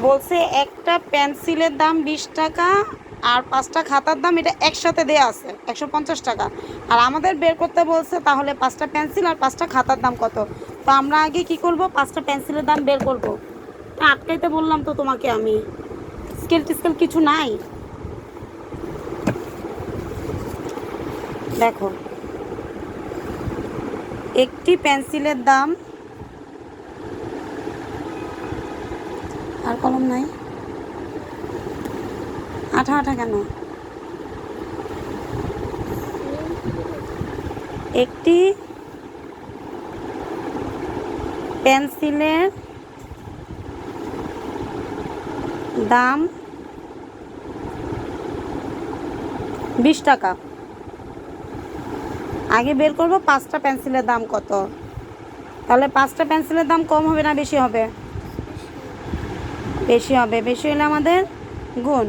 বলছে একটা পেন্সিলের দাম 20 টাকা আর 5টা খাতার দাম এটা একসাথে দেয়া আছে 150 টাকা। আর আমাদের বের করতে বলছে তাহলে 5টা পেন্সিল আর 5টা খাতার দাম কত। তো আমরা আগে কি করব, 5টা পেন্সিলের দাম বের করব। আটকাইতে বললাম তো তোমাকে আমি, স্কেল টিস্কেল কিছু নাই। দেখো, একটি পেন্সিলের দাম, আর কলম নাই, আঠা আঠা কেন? একটি পেন্সিলের দাম 20 টাকা। আগে বের করব 5টা পেন্সিলের দাম কত। তাহলে 5টা পেন্সিলের দাম কম হবে না বেশি হবে? বেশি হবে। বেশি হলে আমাদের গুণ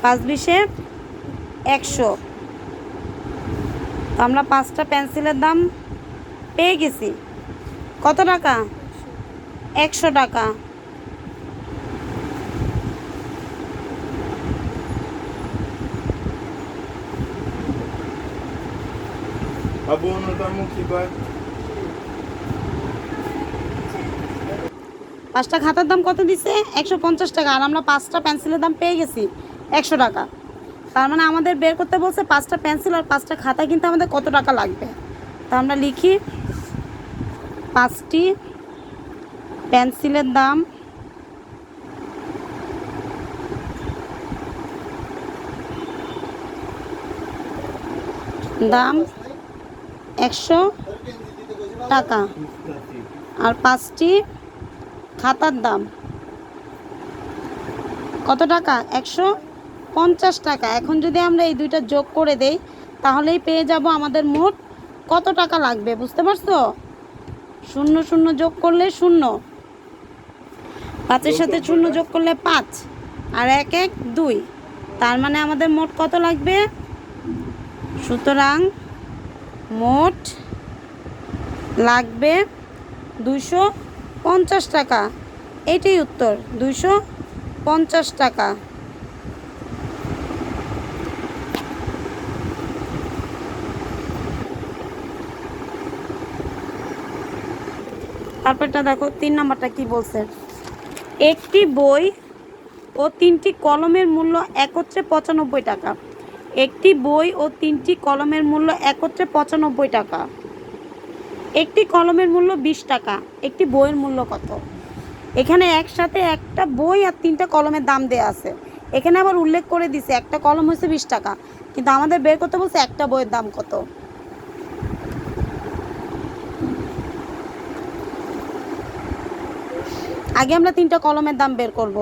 5 20 100। তো আমরা 5টা পেন্সিলের দাম পেয়ে গেছি। কত টাকা? 100 টাকা। পাঁচটা খাতার দাম কত দিছে? 150 টাকা। আর আমরা 5টা পেন্সিলের দাম পেয়ে গেছি 100 টাকা। তার মানে আমাদের বের করতে বলছে 5টা পেন্সিল আর 5টা খাতা কিনতে আমাদের কত টাকা লাগবে। তো আমরা লিখি 5টি পেন্সিলের দাম দাম 100 টাকা আর 5টি খাতার দাম কত টাকা? 150 টাকা। এখন যদি আমরা এই দুইটা যোগ করে দেই তাহলেই পেয়ে যাব আমাদের মোট কত টাকা লাগবে। বুঝতে পারছো? 0 0 যোগ করলে 0, 5-এর সাথে 0 যোগ করলে 5 আর 1 1 2। তার মানে আমাদের মোট কত লাগবে? সুতরাং মোট লাগবে 250 টাকা। এটাই উত্তর, 250 টাকা। তারপরটা দেখো, 3 নাম্বারটা কি বলছে। একটি বই ও 3টি কলমের মূল্য একত্রে 95 টাকা। একটি বই ও 3টি কলমের মূল্য একত্রে 95 টাকা। একটি কলমের মূল্য 20 টাকা। একটি বইয়ের মূল্য কত? এখানে একসাথে একটা বই আর 3টা কলমের দাম দেওয়া আছে। এখানে আবার উল্লেখ করে দিছে একটা কলম হচ্ছে 20 টাকা, কিন্তু আমাদের বের করতে বলছে একটা বইয়ের দাম কত। আগে আমরা 3টা কলমের দাম বের করব।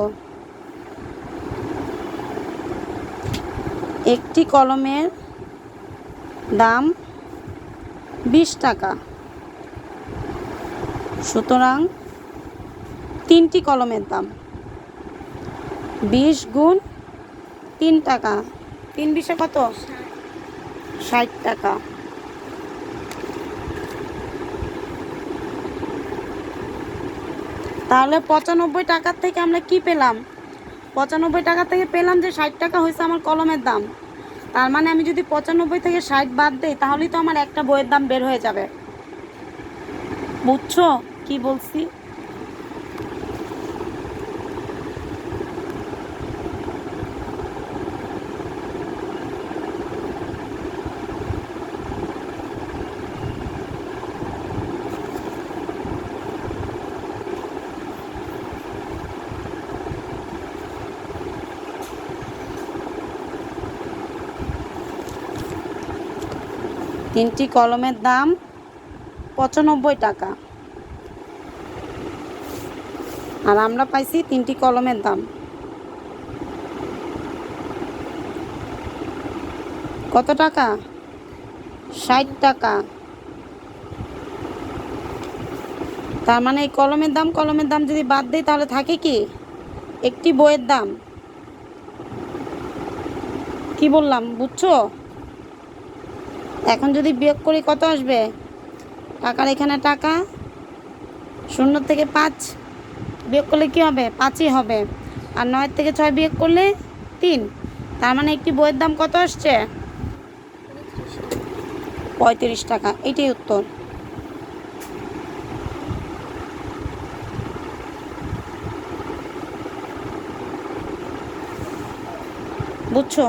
একটি কলমের দাম 20 টাকা, সুতরাং 3টি কলমের দাম 20 গুণ 3 টাকা। 3 20 কত? 60 টাকা। তাহলে 95 টাকার থেকে আমরা কি পেলাম? 95 টাকা থেকে পেলাম যে 60 টাকা হয়েছে আমার কলমের দাম। তার মানে আমি যদি 95 থেকে 60 বাদ দেই তাহলেই তো আমার একটা বইয়ের দাম বের হয়ে যাবে। বুঝছো কি বলছি? তিনটি কলমের দাম 95 টাকা আর আমরা পাইছি 3টি কলমের দাম কত টাকা? 60 টাকা। তার মানে এই কলমের দাম যদি বাদ দেই তাহলে থাকে কি? একটি বইয়ের দাম। কি বললাম বুঝছো? এখন যদি বিয়োগ করি কত আসবে? টাকার এখানে টাকা, 0 থেকে 5 বিয়োগ করলে কি হবে? 5ই হবে। আর 9 থেকে 6 বিয়োগ করলে 3। তার মানে একটি বইয়ের দাম কত আসছে? 35 টাকা। এটাই উত্তর। বুঝছো?